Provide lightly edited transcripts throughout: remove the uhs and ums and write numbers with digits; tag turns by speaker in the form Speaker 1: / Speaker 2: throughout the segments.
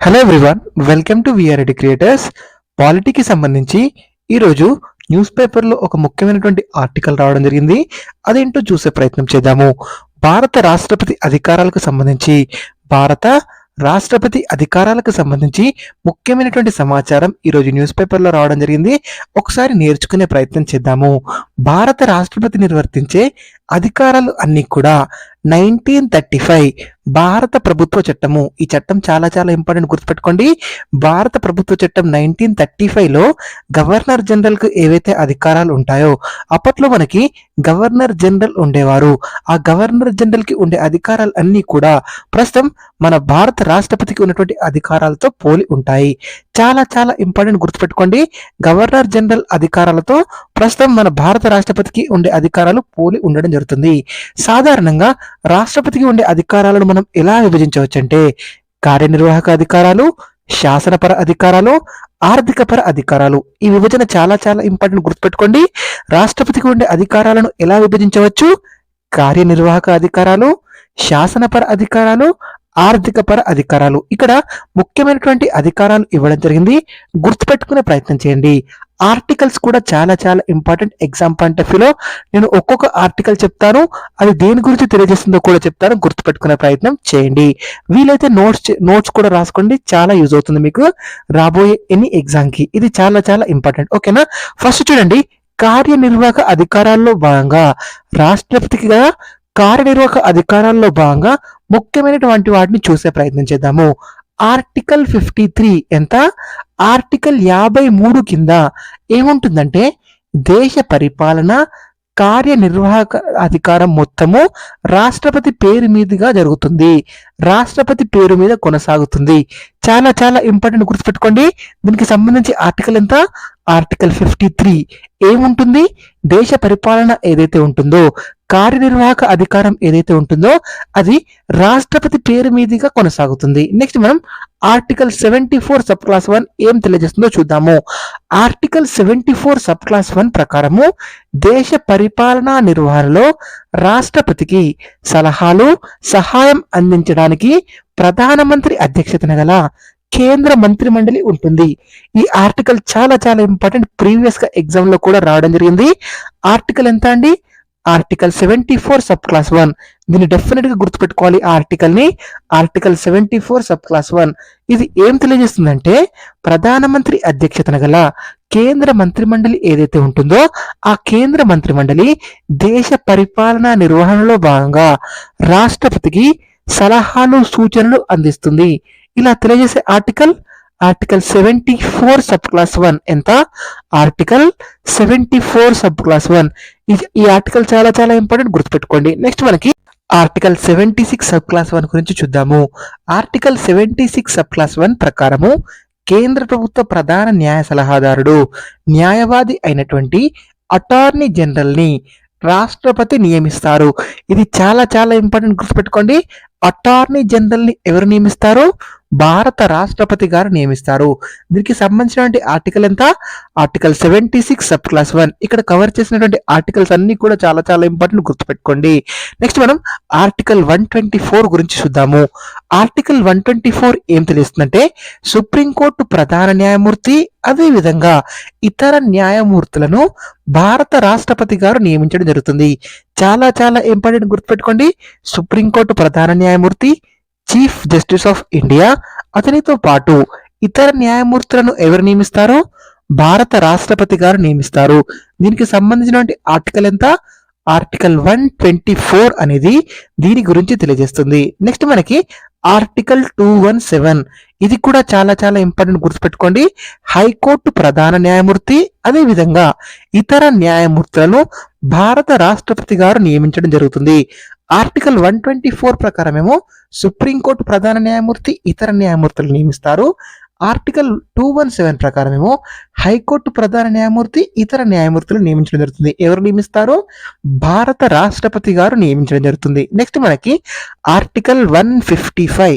Speaker 1: Hello everyone, welcome to VRID creators. పాలిటీకి సంబంధించి ఈరోజు న్యూస్ పేపర్లో ఒక ముఖ్యమైనటువంటి ఆర్టికల్ రావడం జరిగింది. అదేంటో చూసే ప్రయత్నం చేద్దాము. భారత రాష్ట్రపతి అధికారాలకు సంబంధించి భారత రాష్ట్రపతి అధికారాలకు సంబంధించి ముఖ్యమైనటువంటి సమాచారం ఈరోజు న్యూస్ పేపర్లో రావడం జరిగింది. ఒకసారి నేర్చుకునే ప్రయత్నం చేద్దాము. భారత రాష్ట్రపతి నిర్వర్తించే అధికారాలు అన్నీ కూడా 1935 భారత ప్రభుత్వ చట్టము. ఈ చట్టం చాలా చాలా ఇంపార్టెంట్, గుర్తుపెట్టుకోండి. భారత ప్రభుత్వ చట్టం 1935లో గవర్నర్ జనరల్ కు ఏవైతే అధికారాలు ఉంటాయో, అప్పట్లో మనకి గవర్నర్ జనరల్ ఉండేవారు. ఆ గవర్నర్ జనరల్ కి ఉండే అధికారాలు అన్నీ కూడా ప్రస్తుతం మన భారత రాష్ట్రపతికి ఉన్నటువంటి అధికారాలతో పోలి ఉంటాయి. చాలా చాలా ఇంపార్టెంట్, గుర్తుపెట్టుకోండి. గవర్నర్ జనరల్ అధికారాలతో ప్రస్తుతం మన భారత రాష్ట్రపతికి ఉండే అధికారాలు పోలి ఉండడం జరుగుతుంది. సాధారణంగా రాష్ట్రపతికి ఉండే అధికారాలను మనం ఎలా విభజించవచ్చు అంటే కార్యనిర్వాహక అధికారాలు, శాసనపర అధికారాలు, ఆర్థికపర అధికారాలు. ఈ విభజన చాలా చాలా ఇంపార్టెంట్, గుర్తుపెట్టుకోండి. రాష్ట్రపతికి ఉండే అధికారాలను ఎలా విభజించవచ్చు? కార్యనిర్వాహక అధికారాలు, శాసనపర అధికారాలు, ఆర్థికపర అధికారాలు. ఇక్కడ ముఖ్యమైనటువంటి అధికారాలు ఇవ్వడం జరిగింది, గుర్తుపెట్టుకునే ప్రయత్నం చేయండి. ఆర్టికల్స్ కూడా చాలా చాలా ఇంపార్టెంట్. ఎగ్జామ్ పాయింట్ ఆఫ్ వ్యూలో నేను ఒక్కొక్క ఆర్టికల్ చెప్తాను, అది దేని గురించి తెలియజేస్తుందో కూడా చెప్తాను, గుర్తుపెట్టుకునే ప్రయత్నం చేయండి. వీలైతే నోట్స్ కూడా రాసుకోండి, చాలా యూజ్ అవుతుంది మీకు రాబోయే ఎనీ ఎగ్జామ్ కి. ఇది చాలా చాలా ఇంపార్టెంట్, ఓకేనా? ఫస్ట్ చూడండి, కార్యనిర్వాహక అధికారాల్లో భాగంగా రాష్ట్రపతికి గల కార్యనిర్వాహక అధికారాల్లో భాగంగా ముఖ్యమైనటువంటి వాటిని చూసే ప్రయత్నం చేద్దాము. ఆర్టికల్ 53 ఎంత? ఆర్టికల్ 53 కింద ఏముంటుందంటే దేశ పరిపాలన కార్యనిర్వాహక అధికారం మొత్తము రాష్ట్రపతి పేరు మీదుగా జరుగుతుంది, రాష్ట్రపతి పేరు మీద కొనసాగుతుంది. చాలా చాలా ఇంపార్టెంట్, గుర్తుపెట్టుకోండి. దీనికి సంబంధించి ఆర్టికల్ ఎంత? ఆర్టికల్ 53 ఏముంటుంది? దేశ పరిపాలన ఏదైతే ఉంటుందో, కార్యనిర్వాహక అధికారం ఏదైతే ఉంటుందో అది రాష్ట్రపతి పేరు మీదుగా కొనసాగుతుంది. నెక్స్ట్ మనం ఆర్టికల్ 74 సబ్ క్లాస్ 1 ఏం తెలియజేస్తుందో చూద్దాము. ఆర్టికల్ 74 సబ్ క్లాస్ 1 ప్రకారము దేశ పరిపాలనా నిర్వహణలో రాష్ట్రపతికి సలహాలు, సహాయం అందించడానికి ప్రధానమంత్రి అధ్యక్షతన గల కేంద్ర మంత్రి మండలి ఉంటుంది. ఈ ఆర్టికల్ చాలా చాలా ఇంపార్టెంట్, ప్రీవియస్ గా ఎగ్జామ్ లో కూడా రావడం జరిగింది. ఆర్టికల్ ఎంత అండి? Article 74 sub class 1. దీన్ని డెఫినెట్ గా గుర్తుపెట్టుకోవాలి. ఆర్టికల్ ని ఆర్టికల్ 74 సబ్ క్లాస్ 1 ఇది ఏం తెలియజేస్తుందంటే ప్రధానమంత్రి అధ్యక్షతన గల కేంద్ర మంత్రి మండలి ఏదైతే ఉంటుందో ఆ కేంద్ర మంత్రి మండలి దేశ పరిపాలనా నిర్వహణలో భాగంగా రాష్ట్రపతికి సలహాలు, సూచనలు అందిస్తుంది. ఇలా తెలియజేసే ఆర్టికల్ ఆర్టికల్ 74 సబ్ క్లాస్ 1 ఎంత? Article 74 sub class 1. ఈ ఆర్టికల్ చాలా చాలా ఇంపార్టెంట్, గుర్తుపెట్టుకోండి. నెక్స్ట్ మనకి ఆర్టికల్ 76 సబ్ క్లాస్ 1 గురించి చూద్దాము. ఆర్టికల్ 76 సబ్ క్లాస్ 1 ప్రకారము కేంద్ర ప్రభుత్వ ప్రధాన న్యాయ సలహాదారుడు, న్యాయవాది అయినటువంటి అటార్నీ జనరల్ ని రాష్ట్రపతి నియమిస్తారు. ఇది చాలా చాలా ఇంపార్టెంట్, గుర్తుపెట్టుకోండి. అటార్నీ జనరల్ ని ఎవరు నియమిస్తారు? భారత రాష్ట్రపతి గారు నియమిస్తారు. దీనికి సంబంధించినటువంటి ఆర్టికల్ ఎంత? Article 76 sub class 1. ఇక్కడ కవర్ చేసినటువంటి ఆర్టికల్స్ అన్ని కూడా చాలా చాలా ఇంపార్టెంట్, గుర్తుపెట్టుకోండి. నెక్స్ట్ మనం ఆర్టికల్ 124 గురించి చూద్దాము. ఆర్టికల్ 124 ఏం తెలుస్తుందంటే సుప్రీంకోర్టు ప్రధాన న్యాయమూర్తి అదే విధంగా ఇతర న్యాయమూర్తులను భారత రాష్ట్రపతి గారు నియమించడం జరుగుతుంది. చాలా చాలా ఇంపార్టెంట్, గుర్తుపెట్టుకోండి. సుప్రీంకోర్టు ప్రధాన న్యాయమూర్తి, చీఫ్ జస్టిస్ ఆఫ్ ఇండియా, అతనితో పాటు ఇతర న్యాయమూర్తులను ఎవరు నియమిస్తారు? భారత రాష్ట్రపతి గారు నియమిస్తారు. దీనికి సంబంధించినటువంటి ఆర్టికల్ ఎంత? ఆర్టికల్ 124 అనేది దీని గురించి తెలియజేస్తుంది. నెక్స్ట్ మనకి ఆర్టికల్ 217 ఇది కూడా చాలా చాలా ఇంపార్టెంట్, గుర్తుపెట్టుకోండి. హైకోర్టు ప్రధాన న్యాయమూర్తి అదే విధంగా ఇతర న్యాయమూర్తులను భారత రాష్ట్రపతి గారు నియమించడం జరుగుతుంది. ఆర్టికల్ 124 ప్రకారమేమో సుప్రీంకోర్టు ప్రధాన న్యాయమూర్తి ఇతర న్యాయమూర్తులు నియమిస్తారు. ఆర్టికల్ 217 ప్రకారమేమో హైకోర్టు ప్రధాన న్యాయమూర్తి ఇతర న్యాయమూర్తులు నియమించడం జరుగుతుంది. ఎవరు నియమిస్తారు? భారత రాష్ట్రపతి గారు నియమించడం జరుగుతుంది. నెక్స్ట్ మనకి ఆర్టికల్ 155.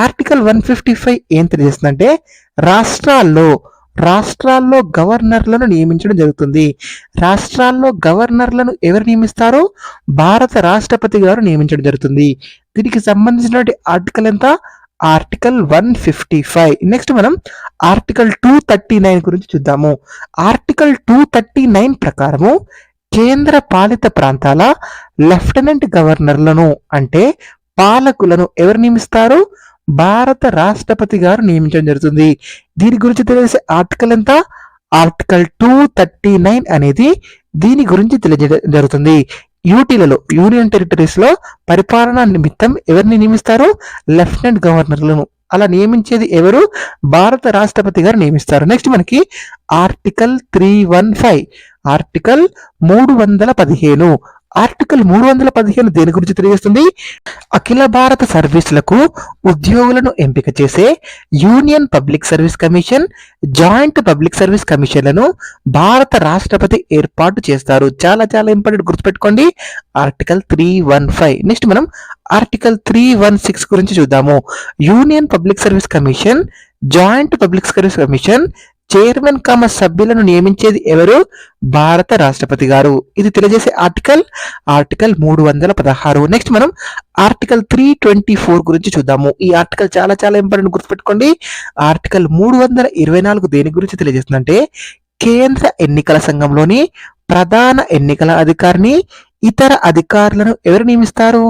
Speaker 1: ఆర్టికల్ 155 ఏం తెలియజేస్తుందంటే రాష్ట్రాల్లో గవర్నర్లను నియమించడం జరుగుతుంది. రాష్ట్రాల్లో గవర్నర్లను ఎవరు నియమిస్తారు? భారత రాష్ట్రపతి గారు నియమించడం జరుగుతుంది. దీనికి సంబంధించినటువంటి ఆర్టికల్ ఎంత? ఆర్టికల్ 155. నెక్స్ట్ మనం ఆర్టికల్ 239 గురించి చూద్దాము. ఆర్టికల్ 239 ప్రకారము కేంద్ర పాలిత ప్రాంతాల లెఫ్టినెంట్ గవర్నర్లను అంటే పాలకులను ఎవరు నియమిస్తారు? భారత రాష్ట్రపతి గారు నియమించడం జరుగుతుంది. దీని గురించి తెలిసే ఆర్టికల్ ఎంత? ఆర్టికల్ 239 అనేది దీని గురించి తెలియజేయడం జరుగుతుంది. యూటీలలో యూనియన్ టెరిటరీస్ లో పరిపాలనా నిమిత్తం ఎవరిని నియమిస్తారు? లెఫ్టినెంట్ గవర్నర్లను. అలా నియమించేది ఎవరు? భారత రాష్ట్రపతి గారు నియమిస్తారు. నెక్స్ట్ మనకి ఆర్టికల్ 315, ఆర్టికల్ 315. ఆర్టికల్ 315 దేని గురించి తెలియజేస్తుంది? అఖిల భారత సర్వీసులకు ఉద్యోగులను ఎంపిక చేసే union public service commission, joint public service కమిషన్లను భారత రాష్ట్రపతి ఏర్పాటు చేస్తారు. చాలా చాలా ఇంపార్టెంట్, గుర్తుపెట్టుకోండి. ఆర్టికల్ 315. నెక్స్ట్ మనం ఆర్టికల్ 316 గురించి చూద్దాము. Union public service commission, joint public service commission chairman సభ్యులను నియమించేది ఎవరు? భారత రాష్ట్రపతి గారు. ఇది తెలియజేసే ఆర్టికల్ ఆర్టికల్ 316. నెక్స్ట్ మనం ఆర్టికల్ 324 గురించి చూద్దాము. ఈ ఆర్టికల్ చాలా చాలా ఇంపార్టెంట్, గుర్తుపెట్టుకోండి. ఆర్టికల్ 324 దేని గురించి తెలియజేస్తుందంటే కేంద్ర ఎన్నికల సంఘంలోని ప్రధాన ఎన్నికల అధికారిని, ఇతర అధికారులను ఎవరు నియమిస్తారు?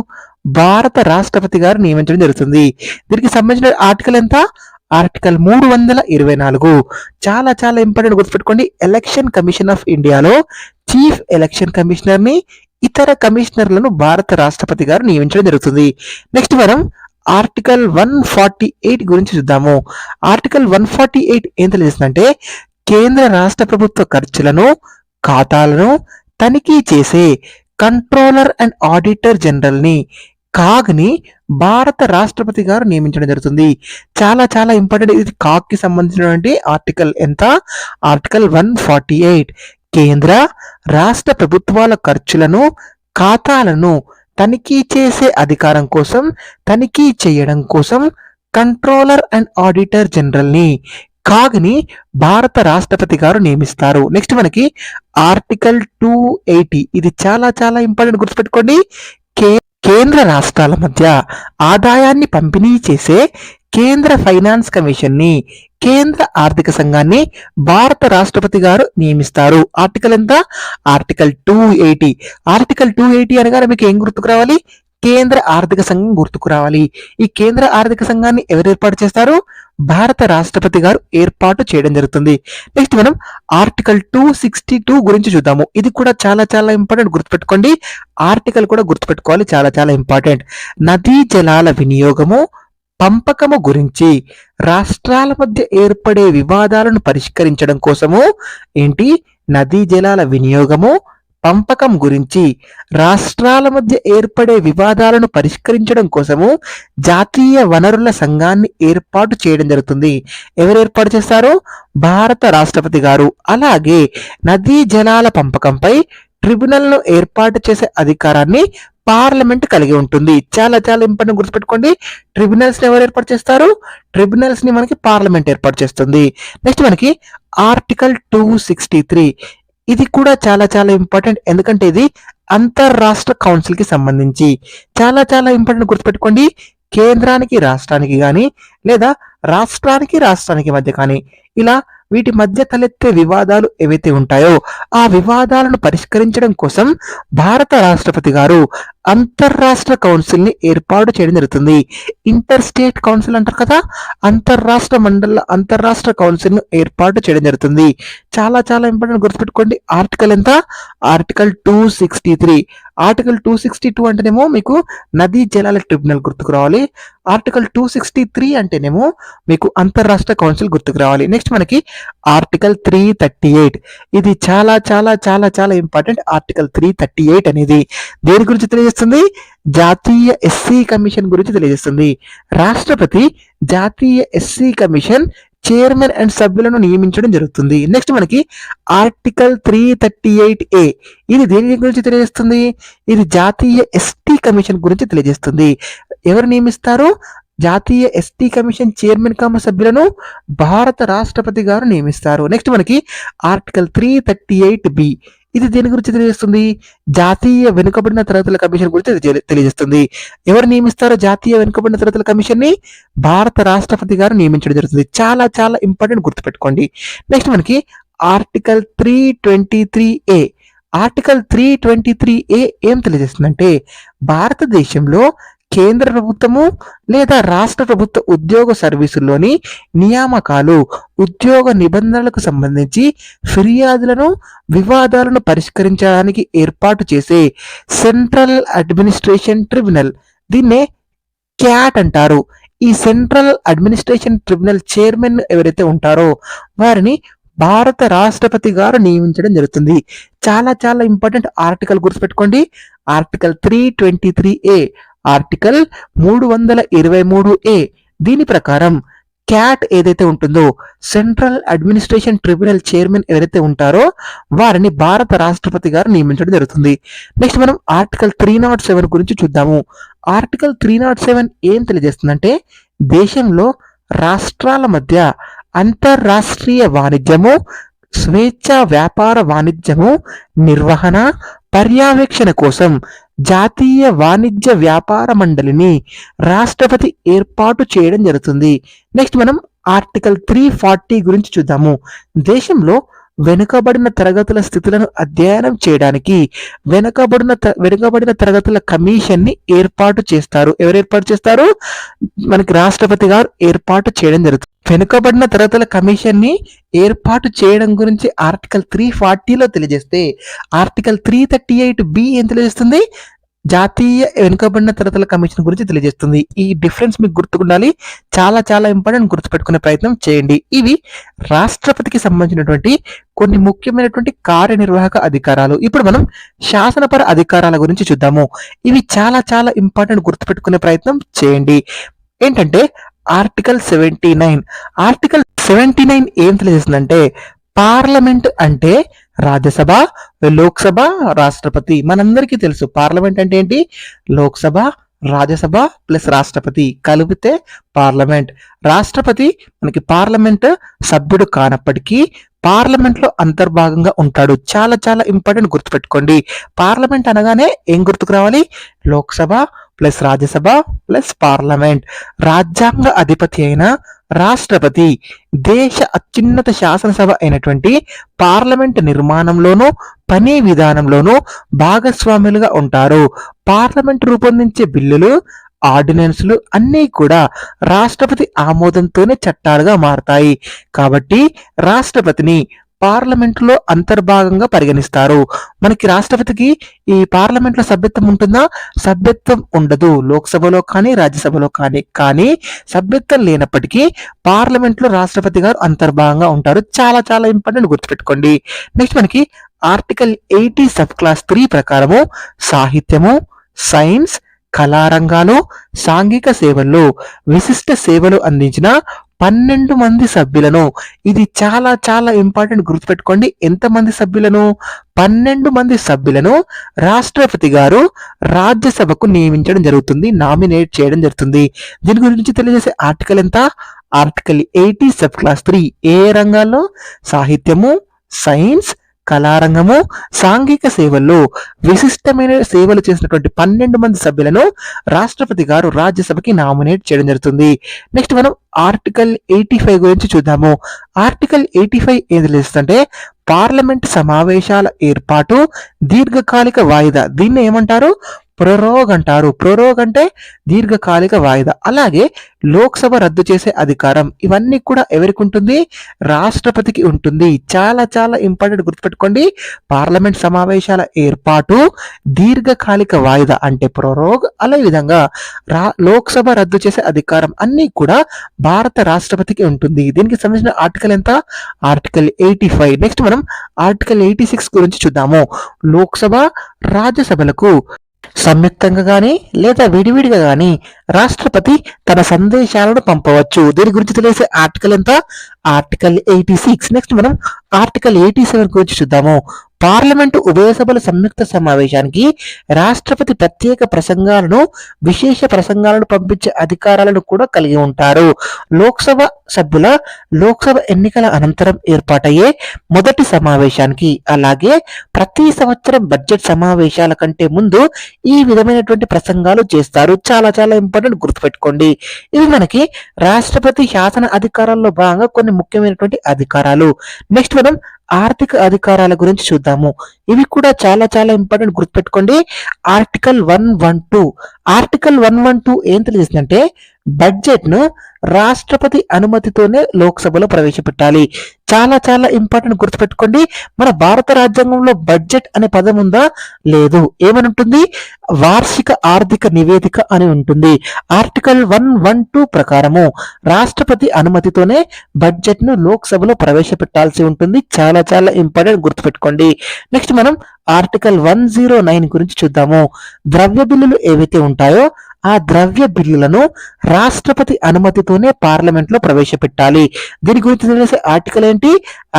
Speaker 1: భారత రాష్ట్రపతి గారు నియమించడం జరుగుతుంది. దీనికి సంబంధించిన ఆర్టికల్ ఎంత? ఆర్టికల్ 324. చాలా చాలా ఇంపార్టెంట్, గుర్తుపెట్టుకోండి. ఎలక్షన్ కమిషన్ ఆఫ్ ఇండియాలో చీఫ్ ఎలక్షన్ కమిషనర్ ని, ఇతర కమిషనర్లను భారత రాష్ట్రపతి గారు నియమించడం జరుగుతుంది. నెక్స్ట్ మనం ఆర్టికల్ 148 గురించి చూద్దాము. ఆర్టికల్ 148 ఏం తెలియజేస్తుందంటే కేంద్ర రాష్ట్ర ప్రభుత్వ ఖర్చులను, ఖాతాలను తనిఖీ చేసే కంట్రోలర్ అండ్ ఆడిటర్ జనరల్ ని, కాగ్ని భారత రాష్ట్రపతి గారు నియమించడం జరుగుతుంది. చాలా చాలా ఇంపార్టెంట్. ఇది కాగ్కి సంబంధించినటువంటి ఆర్టికల్ ఎంత? ఆర్టికల్ 148. కేంద్ర రాష్ట్ర ప్రభుత్వాల ఖర్చులను, ఖాతాలను తనిఖీ చేసే అధికారం కోసం, తనిఖీ చేయడం కోసం కంట్రోలర్ అండ్ ఆడిటర్ జనరల్ ని, కాగ్ని భారత రాష్ట్రపతి గారు నియమిస్తారు. నెక్స్ట్ మనకి ఆర్టికల్ 280. ఇది చాలా చాలా ఇంపార్టెంట్, గుర్తుపెట్టుకోండి. కేంద్ర రాష్ట్రాల మధ్య ఆదాయాన్ని పంపిణీ చేసే కేంద్ర ఫైనాన్స్ కమిషన్ ని, కేంద్ర ఆర్థిక సంఘాన్ని భారత రాష్ట్రపతి గారు నియమిస్తారు. ఆర్టికల్ ఎంత? ఆర్టికల్ 280. ఆర్టికల్ 280 అనగానే మీకు ఏం గుర్తుకు రావాలి? కేంద్ర ఆర్థిక సంఘం గుర్తుకు రావాలి. ఈ కేంద్ర ఆర్థిక సంఘాన్ని ఎవరు ఏర్పాటు చేస్తారు? భారత రాష్ట్రపతి గారు ఏర్పాటు చేయడం జరుగుతుంది. నెక్స్ట్ మనం ఆర్టికల్ 262 గురించి చూద్దాము. ఇది కూడా చాలా చాలా ఇంపార్టెంట్, గుర్తుపెట్టుకోండి. ఆర్టికల్ కూడా గుర్తుపెట్టుకోవాలి, చాలా చాలా ఇంపార్టెంట్. నదీ జలాల వినియోగము, పంపకము గురించి రాష్ట్రాల మధ్య ఏర్పడే వివాదాలను పరిష్కరించడం కోసము ఏంటి? నదీ జలాల వినియోగము, పంపకం గురించి రాష్ట్రాల మధ్య ఏర్పడే వివాదాలను పరిష్కరించడం కోసము జాతీయ వనరుల సంఘాన్ని ఏర్పాటు చేయడం జరుగుతుంది. ఎవరు ఏర్పాటు చేస్తారు? భారత రాష్ట్రపతి గారు. అలాగే నదీ జలాల పంపకంపై ట్రిబ్యునల్ను ఏర్పాటు చేసే అధికారాన్ని పార్లమెంట్ కలిగి ఉంటుంది. చాలా చాలా ఇంపార్టెంట్, గుర్తుపెట్టుకోండి. ట్రిబ్యునల్స్ ని ఎవరు ఏర్పాటు చేస్తారు? ట్రిబ్యునల్స్ ని మనకి పార్లమెంట్ ఏర్పాటు చేస్తుంది. నెక్స్ట్ మనకి ఆర్టికల్ 263. ఇది కూడా చాలా చాలా ఇంపార్టెంట్, ఎందుకంటే ఇది అంతర్రాష్ట్ర కౌన్సిల్ కి సంబంధించి. చాలా చాలా ఇంపార్టెంట్, గుర్తుపెట్టుకోండి. కేంద్రానికి రాష్ట్రానికి కానీ, లేదా రాష్ట్రానికి రాష్ట్రానికి మధ్య కానీ, ఇలా వీటి మధ్య తలెత్తే వివాదాలు ఏవైతే ఉంటాయో ఆ వివాదాలను పరిష్కరించడం కోసం భారత రాష్ట్రపతి గారు అంతర్రాష్ట్ర కౌన్సిల్ ని ఏర్పాటు చేయడం జరుగుతుంది. ఇంటర్ స్టేట్ కౌన్సిల్ అంటారు కదా, అంతర్రాష్ట్ర కౌన్సిల్ ను ఏర్పాటు చేయడం జరుగుతుంది. చాలా చాలా ఇంపార్టెంట్, గుర్తుపెట్టుకోండి. ఆర్టికల్ ఎంత? ఆర్టికల్ 263. ఆర్టికల్ 262 అంటేనేమో మీకు నదీ జలాల ట్రిబ్యునల్ గుర్తుకు రావాలి. ఆర్టికల్ 263 అంటేనేమో మీకు అంతర్రాష్ట్ర కౌన్సిల్ గుర్తుకు రావాలి. నెక్స్ట్ మనకి ఆర్టికల్ 338. ఇది చాలా చాలా చాలా చాలా ఇంపార్టెంట్. ఆర్టికల్ 338 అనేది దేని గురించి తెలియజేస్తుంది? జాతీయ ఎస్సీ కమిషన్ గురించి తెలియజేస్తుంది. రాష్ట్రపతి జాతీయ ఎస్సీ కమిషన్ చైర్మన్ అండ్ సభ్యులను నియమించడం జరుగుతుంది. నెక్స్ట్ మనకి ఆర్టికల్ 338A. ఇది దేని గురించి తెలియజేస్తుంది? ఇది జాతీయ ఎస్టీ కమిషన్ గురించి తెలియజేస్తుంది. ఎవరు నియమిస్తారు? జాతీయ ఎస్టీ కమిషన్ చైర్మన్ సభ్యులను భారత రాష్ట్రపతి గారు నియమిస్తారు. నెక్స్ట్ మనకి ఆర్టికల్ 338B. ఇది దేని గురించి తెలియజేస్తుంది? జాతీయ వెనుకబడిన తరగతుల కమిషన్ గురించి తెలియజేస్తుంది. ఎవరు నియమిస్తారో జాతీయ వెనుకబడిన తరగతుల కమిషన్ ని? భారత రాష్ట్రపతి గారు నియమించడం జరుగుతుంది. చాలా చాలా ఇంపార్టెంట్, గుర్తుపెట్టుకోండి. నెక్స్ట్ మనకి ఆర్టికల్ 323A. ఆర్టికల్ 323A ఏం తెలియజేస్తుందంటే, భారతదేశంలో కేంద్ర ప్రభుత్వము లేదా రాష్ట్ర ప్రభుత్వ ఉద్యోగ సర్వీసుల్లోని నియామకాలు, ఉద్యోగ నిబంధనలకు సంబంధించి ఫిర్యాదులను, వివాదాలను పరిష్కరించడానికి ఏర్పాటు చేసే సెంట్రల్ అడ్మినిస్ట్రేషన్ ట్రిబ్యునల్, దీన్నే క్యాట్ అంటారు. ఈ సెంట్రల్ అడ్మినిస్ట్రేషన్ ట్రిబ్యునల్ చైర్మన్ ఎవరైతే ఉంటారో వారిని భారత రాష్ట్రపతి గారు నియమించడం జరుగుతుంది. చాలా చాలా ఇంపార్టెంట్ ఆర్టికల్, గుర్తుపెట్టుకోండి. Article 323A, article 323A. దీని ప్రకారం క్యాట్ ఏదైతే ఉంటుందో, సెంట్రల్ అడ్మినిస్ట్రేషన్ ట్రిబ్యునల్ చైర్మన్ ఎవరైతే ఉంటారో వారిని భారత రాష్ట్రపతి గారు నియమించడం జరుగుతుంది. నెక్స్ట్ మనం ఆర్టికల్ 307 గురించి చూద్దాము. ఆర్టికల్ 307 ఏం తెలియజేస్తుందంటే, దేశంలో రాష్ట్రాల మధ్య అంతర్రాష్ట్రీయ వాణిజ్యము, స్వేచ్ఛా వ్యాపార వాణిజ్యము నిర్వహణ, పర్యవేక్షణ కోసం జాతీయ వాణిజ్య వ్యాపార మండలిని రాష్ట్రపతి ఏర్పాటు చేయడం జరుగుతుంది. నెక్స్ట్ మనం ఆర్టికల్ 340 గురించి చూద్దాము. దేశంలో వెనుకబడిన తరగతుల స్థితులను అధ్యయనం చేయడానికి వెనుకబడిన తరగతుల కమిషన్ ని ఏర్పాటు చేస్తారు. ఎవరు ఏర్పాటు చేస్తారు? మనకి రాష్ట్రపతి గారు ఏర్పాటు చేయడం జరుగుతుంది. వెనుకబడిన తరగతుల కమిషన్ ని ఏర్పాటు చేయడం గురించి ఆర్టికల్ 340లో తెలియజేస్తే, ఆర్టికల్ 338B ఏం తెలియజేస్తుంది? జాతీయ వెనుకబడిన తరగతుల కమిషన్ గురించి తెలియజేస్తుంది. ఈ డిఫరెన్స్ మీకు గుర్తుకుండాలి, చాలా చాలా ఇంపార్టెంట్, గుర్తుపెట్టుకునే ప్రయత్నం చేయండి. ఇవి రాష్ట్రపతికి సంబంధించినటువంటి కొన్ని ముఖ్యమైనటువంటి కార్యనిర్వాహక అధికారాలు. ఇప్పుడు మనం శాసనపర అధికారాల గురించి చూద్దాము. ఇవి చాలా చాలా ఇంపార్టెంట్, గుర్తుపెట్టుకునే ప్రయత్నం చేయండి. ఏంటంటే ఆర్టికల్ 79. ఆర్టికల్ 79 ఏం తెలియజేస్తుందంటే, పార్లమెంట్ అంటే రాజ్యసభ, లోక్సభ, రాష్ట్రపతి. మనందరికీ తెలుసు పార్లమెంట్ అంటే ఏంటి? లోక్సభ, రాజ్యసభ ప్లస్ రాష్ట్రపతి కలిపితే పార్లమెంట్. రాష్ట్రపతి మనకి పార్లమెంట్ సభ్యుడు కానప్పటికీ పార్లమెంట్ లో అంతర్భాగంగా ఉంటాడు. చాలా చాలా ఇంపార్టెంట్, గుర్తుపెట్టుకోండి. పార్లమెంట్ అనగానే ఏం గుర్తుకు రావాలి? Lok Sabha plus Rajya Sabha plus parliament. రాజ్యాంగ అధిపతి అయిన రాష్ట్రపతి దేశ అత్యున్నత శాసనసభ అయినటువంటి పార్లమెంట్ నిర్మాణంలోనూ పని విధానంలోనూ భాగస్వాములుగా ఉంటారు. పార్లమెంట్ రూపొందించే బిల్లులు, ఆర్డినెన్స్లు అన్నీ కూడా రాష్ట్రపతి ఆమోదంతోనే చట్టాలుగా మారతాయి. కాబట్టి రాష్ట్రపతిని పార్లమెంటులో అంతర్భాగంగా పరిగణిస్తారు. మనకి రాష్ట్రపతికి ఈ పార్లమెంట్లో సభ్యత్వం ఉంటుందా? సభ్యత్వం ఉండదు. లోక్సభలో కానీ రాజ్యసభలో కానీ సభ్యత్వం లేనప్పటికీ పార్లమెంట్లో రాష్ట్రపతి గారు అంతర్భాగంగా ఉంటారు. చాలా చాలా ఇంపార్టెంట్, గుర్తుపెట్టుకోండి. నెక్స్ట్ మనకి ఆర్టికల్ 80 సబ్ క్లాస్ 3 ప్రకారము సాహిత్యము, సైన్స్, కళారంగాలు, సాంఘిక సేవల్లో విశిష్ట సేవలు అందించిన 12 మంది సభ్యులను, ఇది చాలా చాలా ఇంపార్టెంట్, గుర్తుపెట్టుకోండి. ఎంతమంది సభ్యులను? 12 మంది సభ్యులను రాష్ట్రపతి గారు రాజ్యసభకు నియమించడం జరుగుతుంది, నామినేట్ చేయడం జరుగుతుంది. దీని గురించి తెలియజేసే ఆర్టికల్ ఎంత? Article 80 sub class 3. ఏ రంగాల్లో? సాహిత్యము, సైన్స్, కళారంగము, సాంఘిక సేవల్లో విశిష్టమైన సేవలు చేసినటువంటి 12 మంది సభ్యులను రాష్ట్రపతి గారు రాజ్యసభకి నామినేట్ చేయడం జరుగుతుంది. నెక్స్ట్ మనం ఆర్టికల్ 85 గురించి చూద్దాము. ఆర్టికల్ 85 ఏం తెలుస్తుందంటే, పార్లమెంట్ సమావేశాల ఏర్పాటు, దీర్ఘకాలిక వాయిదా. దీన్ని ఏమంటారు? ప్రొరోగ్ అంటారు. ప్రొరోగ్ అంటే దీర్ఘకాలిక వాయిదా. అలాగే లోక్సభ రద్దు చేసే అధికారం, ఇవన్నీ కూడా ఎవరికి ఉంటుంది? రాష్ట్రపతికి ఉంటుంది. చాలా చాలా ఇంపార్టెంట్, గుర్తుపెట్టుకోండి. పార్లమెంట్ సమావేశాల ఏర్పాటు, దీర్ఘకాలిక వాయిదా అంటే ప్రొరోగ్, అదే విధంగా లోక్సభ రద్దు చేసే అధికారం అన్నీ కూడా భారత రాష్ట్రపతికి ఉంటుంది. దీనికి సంబంధించిన ఆర్టికల్ ఎంత? ఆర్టికల్ 85. నెక్స్ట్ మనం ఆర్టికల్ 86 గురించి చూద్దాము. లోక్సభ, రాజ్యసభలకు సంయుక్తంగా కానీ లేదా విడివిడిగా కానీ రాష్ట్రపతి తన సందేశాలను పంపవచ్చు. దీని గురించి తెలిసే ఆర్టికల్ ఎంత? ఆర్టికల్ 86. నెక్స్ట్ మనం ఆర్టికల్ 87 గురించి చూద్దాము. పార్లమెంటు ఉభయ సభల సంయుక్త సమావేశానికి రాష్ట్రపతి ప్రత్యేక ప్రసంగాలను, విశేష ప్రసంగాలను పంపించే అధికారాలను కూడా కలిగి ఉంటారు. లోక్సభ సభ్యుల లోక్సభ ఎన్నికల అనంతరం ఏర్పాటయ్యే మొదటి సమావేశానికి, అలాగే ప్రతి సంవత్సరం బడ్జెట్ సమావేశాల కంటే ముందు ఈ విధమైనటువంటి ప్రసంగాలు చేస్తారు. చాలా చాలా ఇంపార్టెంట్, గుర్తుపెట్టుకోండి. ఇవి మనకి రాష్ట్రపతి శాసన అధికారాల్లో భాగంగా కొన్ని ముఖ్యమైనటువంటి అధికారాలు. నెక్స్ట్ మనం ఆర్థిక అధికారాల గురించి చూద్దాము. ఇవి కూడా చాలా చాలా ఇంపార్టెంట్, గుర్తుపెట్టుకోండి. ఆర్టికల్ 112. ఆర్టికల్ 112 ఏం తెలియజేస్తుందంటే బడ్జెట్ ను రాష్ట్రపతి అనుమతితోనే లోక్సభలో ప్రవేశపెట్టాలి. చాలా చాలా ఇంపార్టెంట్, గుర్తుపెట్టుకోండి. మన భారత రాజ్యాంగంలో బడ్జెట్ అనే పదం ఉందా? లేదు. ఏమని ఉంటుంది? వార్షిక ఆర్థిక నివేదిక అని ఉంటుంది. ఆర్టికల్ 112 ప్రకారము రాష్ట్రపతి అనుమతితోనే బడ్జెట్ ను లోక్సభలో ప్రవేశపెట్టాల్సి ఉంటుంది. చాలా చాలా ఇంపార్టెంట్, గుర్తుపెట్టుకోండి. నెక్స్ట్ మనం ఆర్టికల్ 109 గురించి చూద్దాము. ద్రవ్య బిల్లులు ఏవైతే ఉంటాయో ఆ ద్రవ్య బిల్లులను రాష్ట్రపతి అనుమతితోనే పార్లమెంట్ లో ప్రవేశపెట్టాలి. దీని గురించి తెలిసే ఆర్టికల్ ఏంటి?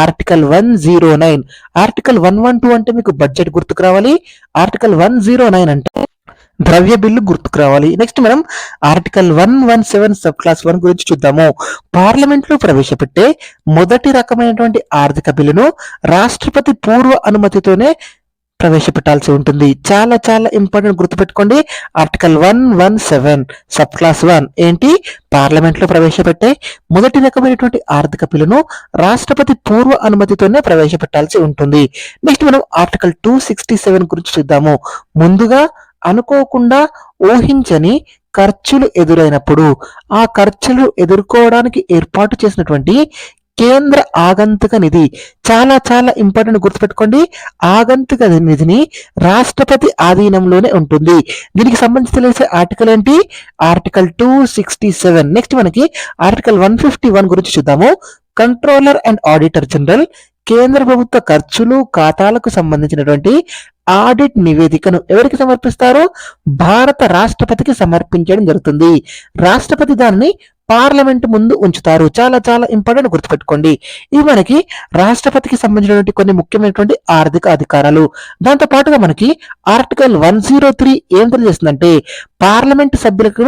Speaker 1: ఆర్టికల్ 109. ఆర్టికల్ 112 అంటే మీకు బడ్జెట్ గుర్తుకు రావాలి. ఆర్టికల్ 109 అంటే ద్రవ్య బిల్లు గుర్తుకు రావాలి. నెక్స్ట్ మనం ఆర్టికల్ 117 సబ్ క్లాస్ 1 గురించి చూద్దాము. పార్లమెంట్ లో ప్రవేశపెట్టే మొదటి రకమైనటువంటి ఆర్థిక బిల్లును రాష్ట్రపతి పూర్వ అనుమతితోనే ప్రవేశపెట్టాల్సి ఉంటుంది. చాలా చాలా ఇంపార్టెంట్, గుర్తుపెట్టుకోండి. ఆర్టికల్ 117 సబ్ క్లాస్ 1 ఏంటి? పార్లమెంట్ లో ప్రవేశపెట్టే మొదటి రకమైనటువంటి ఆర్థిక బిల్లును రాష్ట్రపతి పూర్వ అనుమతితోనే ప్రవేశపెట్టాల్సి ఉంటుంది. నెక్స్ట్ మనం ఆర్టికల్ 267 గురించి చూద్దాము. ముందుగా అనుకోకుండా ఊహించని ఖర్చులు ఎదురైనప్పుడు ఆ ఖర్చులు ఎదుర్కోవడానికి ఏర్పాటు చేసినటువంటి కేంద్ర ఆగంతుక నిధి. చాలా చాలా ఇంపార్టెంట్, గుర్తుపెట్టుకోండి. ఆగంతుక నిధిని రాష్ట్రపతి ఆధీనంలోనే ఉంటుంది. దీనికి సంబంధించి తెలిసే ఆర్టికల్ ఏంటి? ఆర్టికల్ 267. నెక్స్ట్ మనకి ఆర్టికల్ 151 గురించి చూద్దాము. కంట్రోలర్ అండ్ ఆడిటర్ జనరల్ కేంద్ర ప్రభుత్వ ఖర్చులు ఖాతాలకు సంబంధించినటువంటి ఆడిట్ నివేదికను ఎవరికి సమర్పిస్తారు? భారత రాష్ట్రపతికి సమర్పించడం జరుగుతుంది. రాష్ట్రపతి దాన్ని పార్లమెంట్ ముందు ఉంచుతారు. చాలా చాలా ఇంపార్టెంట్, గుర్తుపెట్టుకోండి. ఇవి మనకి రాష్ట్రపతికి సంబంధించినటువంటి కొన్ని ముఖ్యమైనటువంటి ఆర్థిక అధికారాలు. దాంతో పాటుగా మనకి ఆర్టికల్ 103 ఏం తెలియజేస్తుందంటే పార్లమెంట్ సభ్యులకు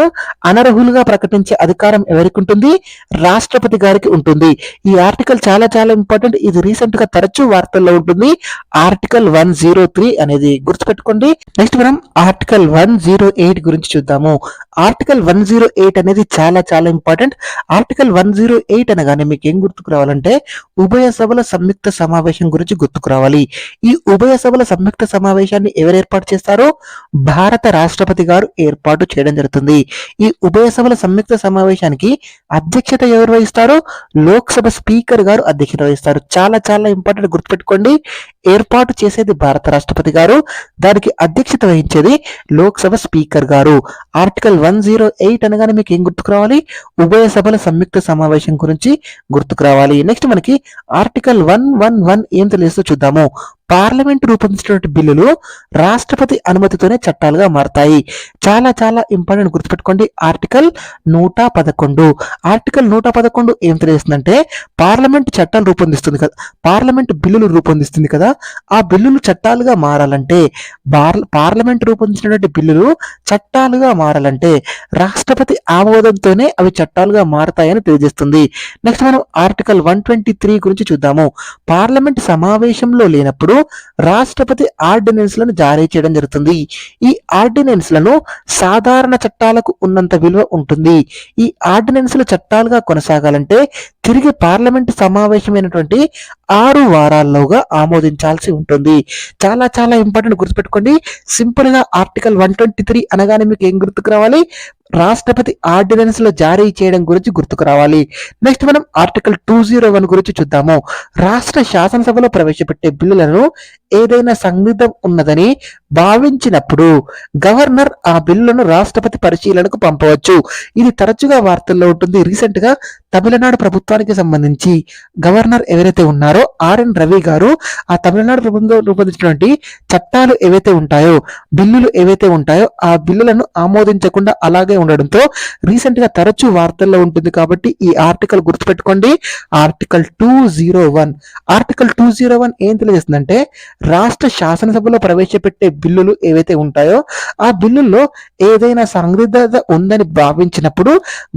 Speaker 1: అనర్హులుగా ప్రకటించే అధికారం ఎవరికి ఉంటుంది? రాష్ట్రపతి గారికి ఉంటుంది. ఈ ఆర్టికల్ చాలా చాలా ఇంపార్టెంట్. ఇది రీసెంట్ గా తరచూ వార్తల్లో ఉంటుంది. ఆర్టికల్ 103 అనేది గుర్తుపెట్టుకోండి. నెక్స్ట్ మనం ఆర్టికల్ 108 గురించి చూద్దాము. ఆర్టికల్ 108 అనేది చాలా చాలా ఇంపార్టెంట్. ఆర్టికల్ 108 అనగానే మీకు ఏం గుర్తుకు రావాలంటే ఉభయ సభల సంయుక్త సమావేశం గురించి గుర్తుకు రావాలి. ఈ ఉభయ సభల సంయుక్త సమావేశాన్ని ఎవరు ఏర్పాటు చేస్తారో భారత రాష్ట్రపతి గారు ఏర్పాటు చేయడం జరుగుతుంది. ఈ ఉభయ సభల సంయుక్త సమావేశానికి అధ్యక్షత ఎవరు వహిస్తారో లోక్సభ స్పీకర్ గారు అధ్యక్షత వహిస్తారు. చాలా చాలా ఇంపార్టెంట్, గుర్తుపెట్టుకోండి. ఏర్పాటు చేసేది భారత రాష్ట్రపతి గారు, దానికి అధ్యక్షత వహించేది లోక్సభ స్పీకర్ గారు. ఆర్టికల్ 108 అనగానే మీకు ఏం గుర్తుకు రావాలి? ఉభయ సభల సంయుక్త సమావేశం గురించి గుర్తుకు రావాలి. నెక్స్ట్ మనకి ఆర్టికల్ 111 ఏం తెలియదో చూద్దాము. పార్లమెంట్ రూపొందించినటువంటి బిల్లులు రాష్ట్రపతి అనుమతితోనే చట్టాలుగా మారతాయి. చాలా చాలా ఇంపార్టెంట్, గుర్తుపెట్టుకోండి. ఆర్టికల్ 111. ఆర్టికల్ 111 ఏం తెలియజేస్తుందంటే పార్లమెంట్ చట్టాలు రూపొందిస్తుంది కదా, పార్లమెంట్ బిల్లులు రూపొందిస్తుంది కదా, ఆ బిల్లులు చట్టాలుగా మారాలంటే పార్లమెంట్ రూపొందించినటువంటి బిల్లులు చట్టాలుగా మారాలంటే రాష్ట్రపతి ఆమోదంతోనే అవి చట్టాలుగా మారతాయని తెలియజేస్తుంది. నెక్స్ట్ మనం ఆర్టికల్ 123 గురించి చూద్దాము. పార్లమెంట్ సమావేశంలో లేనప్పుడు రాష్ట్రపతి ఆర్డినెన్స్ లను జారీ చేయడం జరుగుతుంది. ఈ ఆర్డినెన్స్ లను సాధారణ చట్టాలకు ఉన్నంత విలువ ఉంటుంది. ఈ ఆర్డినెన్స్ లు చట్టాలుగా కొనసాగాలంటే తిరిగి పార్లమెంట్ సమావేశమైనటువంటి 6 వారాల్లోగా ఆమోదించాల్సి ఉంటుంది. చాలా చాలా ఇంపార్టెంట్, గుర్తుపెట్టుకోండి. సింపుల్ గా ఆర్టికల్ 123 అనగానే మీకు ఏం గుర్తుకు రావాలి? రాష్ట్రపతి ఆర్డినెన్స్ లో జారీ చేయడం గురించి గుర్తుకు రావాలి. నెక్స్ట్ మనం ఆర్టికల్ 201 గురించి చూద్దాము. రాష్ట్ర శాసనసభలో ప్రవేశపెట్టే బిల్లులను ఏదైనా సందిగ్ధం ఉన్నదని భావించినప్పుడు గవర్నర్ ఆ బిల్లును రాష్ట్రపతి పరిశీలనకు పంపవచ్చు. ఇది తరచుగా వార్తల్లో ఉంటుంది. రీసెంట్ గా తమిళనాడు ప్రభుత్వానికి సంబంధించి గవర్నర్ ఎవరైతే ఉన్నారో ఆర్ఎన్ రవి గారు ఆ తమిళనాడు ప్రభుత్వం రూపొందించినటువంటి చట్టాలు ఏవైతే ఉంటాయో, బిల్లులు ఏవైతే ఉంటాయో ఆ బిల్లులను ఆమోదించకుండా అలాగే ఉండడంతో రీసెంట్ గా తరచూ వార్తల్లో ఉంటుంది. కాబట్టి ఈ ఆర్టికల్ గుర్తుపెట్టుకోండి. ఆర్టికల్ 201. ఆర్టికల్ 201 ఏం తెలియజేస్తుందంటే రాష్ట్ర శాసనసభలో ప్రవేశపెట్టే బిల్లులు ఏవైతే ఉంటాయో ఆ బిల్లుల్లో ఏదైనా సందిగ్ధత ఉందని భావించినప్పుడు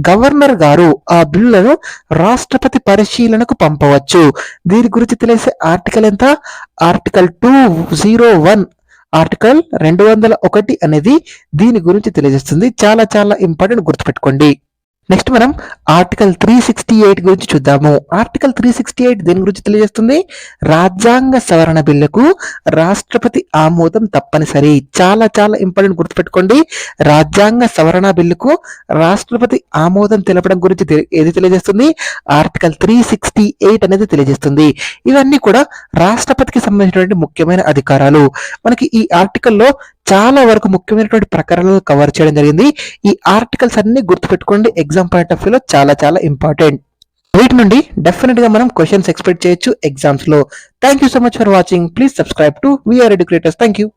Speaker 1: గవర్నర్ గారు ఆ బిల్లులను రాష్ట్రపతి పరిశీలనకు పంపవచ్చు. దీని గురించి తెలిసే ఆర్టికల్ ఎంత? ఆర్టికల్ 201. ఆర్టికల్ 201 అనేది దీని గురించి తెలియజేస్తుంది. చాలా చాలా ఇంపార్టెంట్, గుర్తుపెట్టుకోండి. నెక్స్ట్ మనం ఆర్టికల్ 368 గురించి చూద్దాము. ఆర్టికల్ 368 దేని గురించి తెలియజేస్తుంది? రాజ్యాంగ సవరణ బిల్లుకు రాష్ట్రపతి ఆమోదం తప్పనిసరి. చాలా చాలా ఇంపార్టెంట్, గుర్తుపెట్టుకోండి. రాజ్యాంగ సవరణ బిల్లుకు రాష్ట్రపతి ఆమోదం తెలపడం గురించి ఏది తెలియజేస్తుంది? ఆర్టికల్ 368 అనేది తెలియజేస్తుంది. ఇవన్నీ కూడా రాష్ట్రపతికి సంబంధించినటువంటి ముఖ్యమైన అధికారాలు. మనకి ఈ ఆర్టికల్లో చాలా వరకు ముఖ్యమైనటువంటి ప్రకరణలు కవర్ చేయడం జరిగింది. ఈ ఆర్టికల్స్ అన్ని గుర్తుపెట్టుకోండి. ఎగ్జామ్ పాయింట్ ఆఫ్ వ్యూలో చాలా చాలా ఇంపార్టెంట్. వీటి నుండి డెఫినెట్ గా మనం క్వశ్చన్స్ ఎక్స్పెక్ట్ చేయొచ్చు ఎగ్జామ్స్ లో. Thank you so much for watching. Please subscribe to VR educators. Thank you.